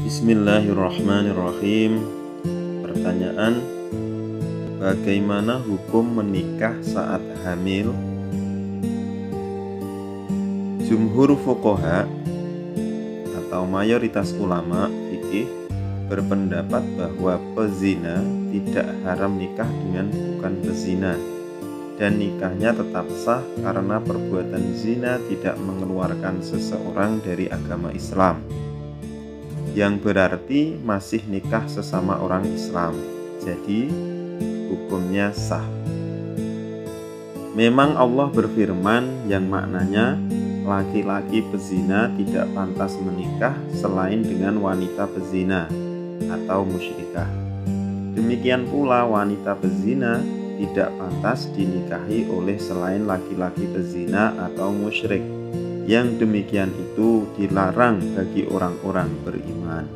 Bismillahirrahmanirrahim. Pertanyaan: bagaimana hukum menikah saat hamil? Jumhur fuqaha atau mayoritas ulama fikih berpendapat bahwa pezina tidak haram nikah dengan bukan pezina, dan nikahnya tetap sah karena perbuatan zina tidak mengeluarkan seseorang dari agama Islam, yang berarti masih nikah sesama orang Islam, jadi hukumnya sah. Memang Allah berfirman yang maknanya laki-laki pezina tidak pantas menikah selain dengan wanita pezina atau musyrikah. Demikian pula wanita pezina tidak pantas dinikahi oleh selain laki-laki pezina atau musyrik. Yang demikian itu dilarang bagi orang-orang beriman.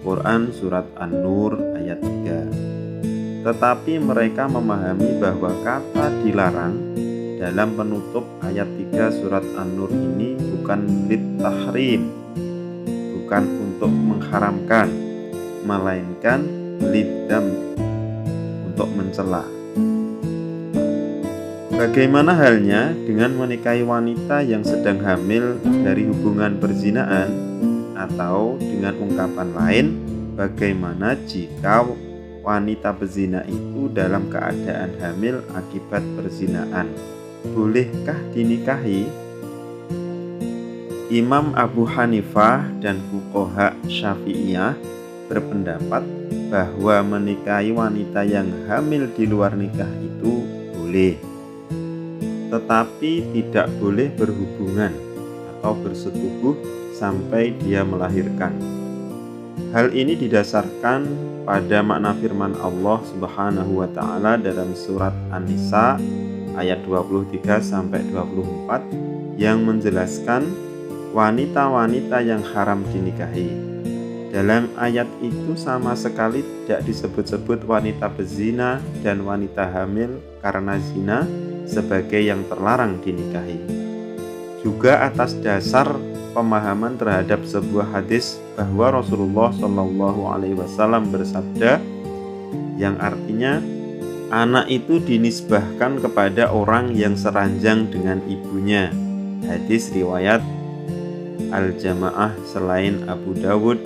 Quran Surat An-Nur ayat 3. Tetapi mereka memahami bahwa kata dilarang dalam penutup ayat 3 Surat An-Nur ini bukan lit-tahrim, bukan untuk mengharamkan, melainkan lidam, untuk mencela. Bagaimana halnya dengan menikahi wanita yang sedang hamil dari hubungan perzinaan? Atau dengan ungkapan lain, bagaimana jika wanita pezina itu dalam keadaan hamil akibat perzinaan? Bolehkah dinikahi? Imam Abu Hanifah dan fuqaha Syafi'iyah berpendapat bahwa menikahi wanita yang hamil di luar nikah itu boleh, tetapi tidak boleh berhubungan atau bersetubuh sampai dia melahirkan. Hal ini didasarkan pada makna firman Allah Subhanahu wa taala dalam surat An-Nisa ayat 23-24 yang menjelaskan wanita-wanita yang haram dinikahi. Dalam ayat itu sama sekali tidak disebut-sebut wanita bezina dan wanita hamil karena zina sebagai yang terlarang dinikahi. Juga atas dasar pemahaman terhadap sebuah hadis bahwa Rasulullah Shallallahu Alaihi Wasallam bersabda, yang artinya anak itu dinisbahkan kepada orang yang seranjang dengan ibunya. Hadis riwayat Al-Jamaah selain Abu Dawud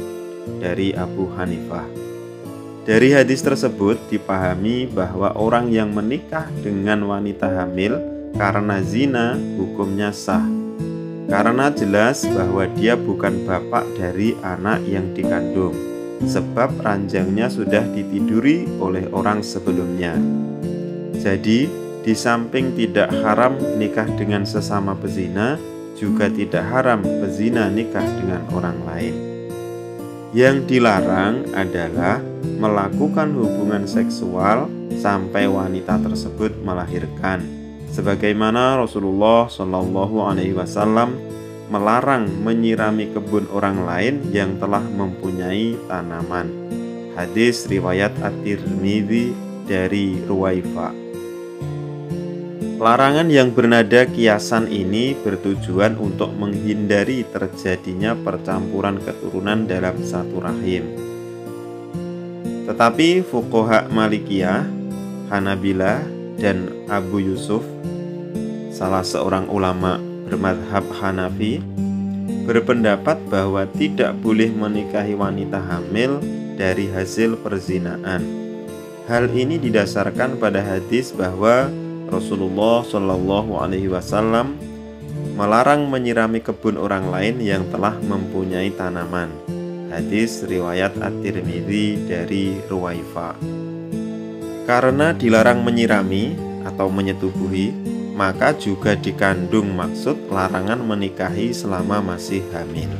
dari Abu Hanifah. Dari hadis tersebut dipahami bahwa orang yang menikah dengan wanita hamil karena zina hukumnya sah, karena jelas bahwa dia bukan bapak dari anak yang dikandung, sebab ranjangnya sudah ditiduri oleh orang sebelumnya. Jadi, di samping tidak haram nikah dengan sesama pezina, juga tidak haram pezina nikah dengan orang lain. Yang dilarang adalah melakukan hubungan seksual sampai wanita tersebut melahirkan, sebagaimana Rasulullah Shallallahu Alaihi Wasallam melarang menyirami kebun orang lain yang telah mempunyai tanaman. Hadis riwayat At-Tirmidzi dari Ruwaifa. Larangan yang bernada kiasan ini bertujuan untuk menghindari terjadinya percampuran keturunan dalam satu rahim. Tetapi fuqaha Malikiyah, Hanabilah, dan Abu Yusuf, salah seorang ulama bermadhab Hanafi, berpendapat bahwa tidak boleh menikahi wanita hamil dari hasil perzinaan. Hal ini didasarkan pada hadis bahwa Rasulullah Shallallahu Alaihi Wasallam melarang menyirami kebun orang lain yang telah mempunyai tanaman. Hadis riwayat At-Tirmidzi dari Ruwaifa. Karena dilarang menyirami atau menyetubuhi, maka juga dikandung maksud larangan menikahi selama masih hamil.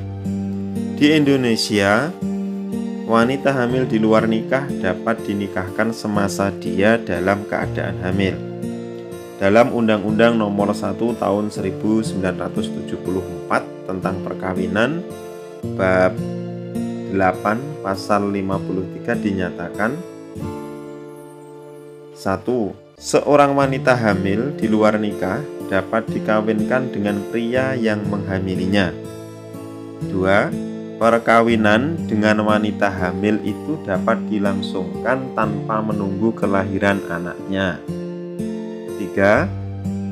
Di Indonesia, wanita hamil di luar nikah dapat dinikahkan semasa dia dalam keadaan hamil. Dalam Undang-Undang Nomor 1 Tahun 1974 tentang perkawinan, bab 8 pasal 53 dinyatakan: 1. Seorang wanita hamil di luar nikah dapat dikawinkan dengan pria yang menghamilinya. 2. perkawinan dengan wanita hamil itu dapat dilangsungkan tanpa menunggu kelahiran anaknya. Ketiga,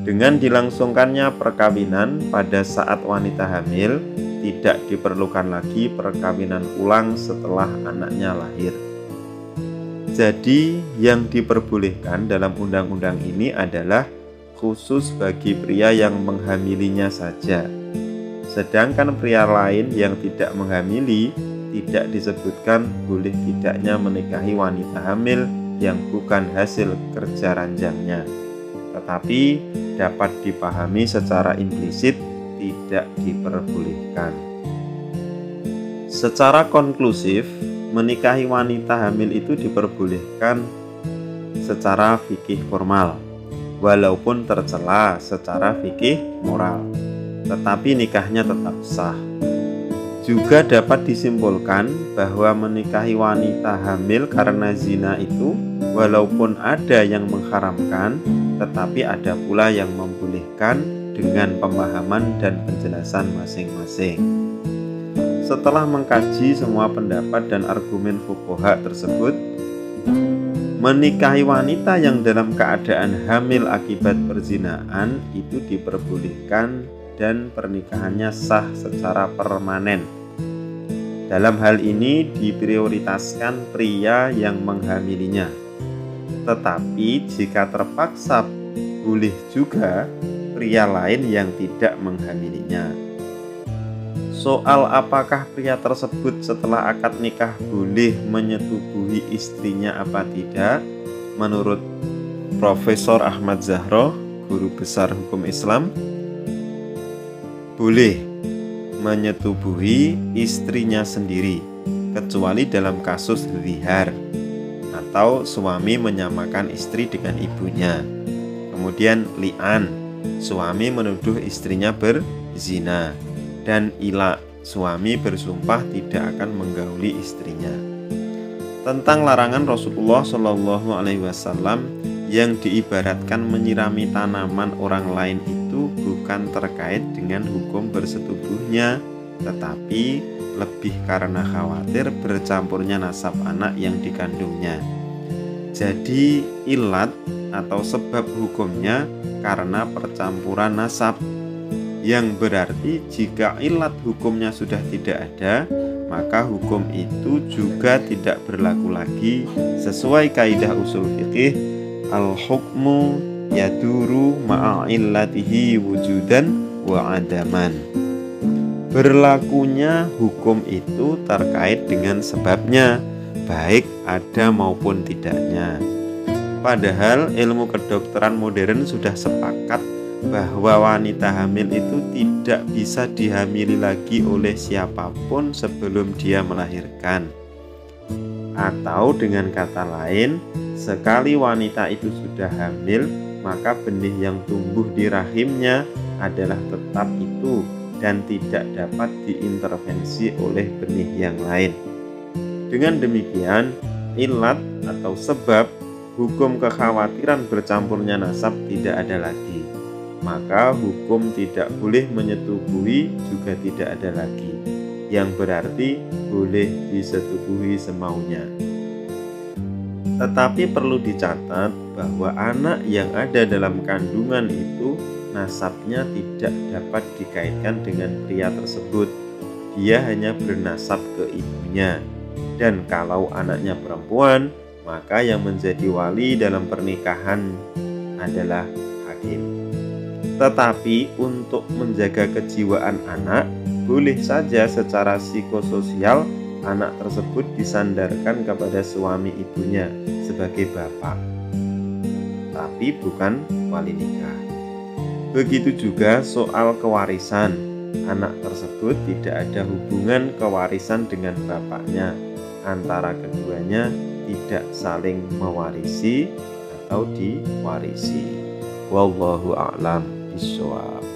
dengan dilangsungkannya perkawinan pada saat wanita hamil, tidak diperlukan lagi perkawinan ulang setelah anaknya lahir. Jadi, yang diperbolehkan dalam undang-undang ini adalah khusus bagi pria yang menghamilinya saja. Sedangkan pria lain yang tidak menghamili tidak disebutkan boleh tidaknya menikahi wanita hamil yang bukan hasil kerja ranjangnya, tetapi dapat dipahami secara implisit tidak diperbolehkan. Secara konklusif, menikahi wanita hamil itu diperbolehkan secara fikih formal, walaupun tercela secara fikih moral, tetapi nikahnya tetap sah. Juga dapat disimpulkan bahwa menikahi wanita hamil karena zina itu walaupun ada yang mengharamkan, tetapi ada pula yang membolehkan dengan pemahaman dan penjelasan masing-masing. Setelah mengkaji semua pendapat dan argumen fuqaha tersebut, menikahi wanita yang dalam keadaan hamil akibat perzinaan itu diperbolehkan dan pernikahannya sah secara permanen. Dalam hal ini diprioritaskan pria yang menghamilinya. Tetapi jika terpaksa, boleh juga pria lain yang tidak menghamilinya. Soal apakah pria tersebut setelah akad nikah boleh menyetubuhi istrinya apa tidak, menurut Profesor Ahmad Zahro, guru besar hukum Islam, boleh menyetubuhi istrinya sendiri, kecuali dalam kasus zihar atau suami menyamakan istri dengan ibunya. Kemudian li'an, suami menuduh istrinya berzina, dan ila, suami bersumpah tidak akan menggauli istrinya. Tentang larangan Rasulullah Shallallahu Alaihi Wasallam yang diibaratkan menyirami tanaman orang lain itu bukan terkait dengan hukum bersetubuhnya, tetapi lebih karena khawatir bercampurnya nasab anak yang dikandungnya. Jadi ilat atau sebab hukumnya karena percampuran nasab, yang berarti jika ilat hukumnya sudah tidak ada, maka hukum itu juga tidak berlaku lagi sesuai kaidah usul fikih al-hukmu yaduru ma'illatihi wujudan wa adaman. Berlakunya hukum itu terkait dengan sebabnya, baik ada maupun tidaknya. Padahal ilmu kedokteran modern sudah sepakat bahwa wanita hamil itu tidak bisa dihamili lagi oleh siapapun sebelum dia melahirkan. Atau dengan kata lain, sekali wanita itu sudah hamil, maka benih yang tumbuh di rahimnya adalah tetap itu dan tidak dapat diintervensi oleh benih yang lain. Dengan demikian, ilat atau sebab hukum kekhawatiran bercampurnya nasab tidak ada lagi. Maka hukum tidak boleh menyetubuhi juga tidak ada lagi, yang berarti boleh disetubuhi semaunya. Tetapi perlu dicatat bahwa anak yang ada dalam kandungan itu nasabnya tidak dapat dikaitkan dengan pria tersebut. Dia hanya bernasab ke ibunya. Dan kalau anaknya perempuan, maka yang menjadi wali dalam pernikahan adalah hakim. Tetapi untuk menjaga kejiwaan anak, boleh saja secara psikososial anak tersebut disandarkan kepada suami ibunya sebagai bapak, tapi bukan wali nikah. Begitu juga soal kewarisan, anak tersebut tidak ada hubungan kewarisan dengan bapaknya. Antara keduanya tidak saling mewarisi atau diwarisi. Wallahu a'lam bishawab.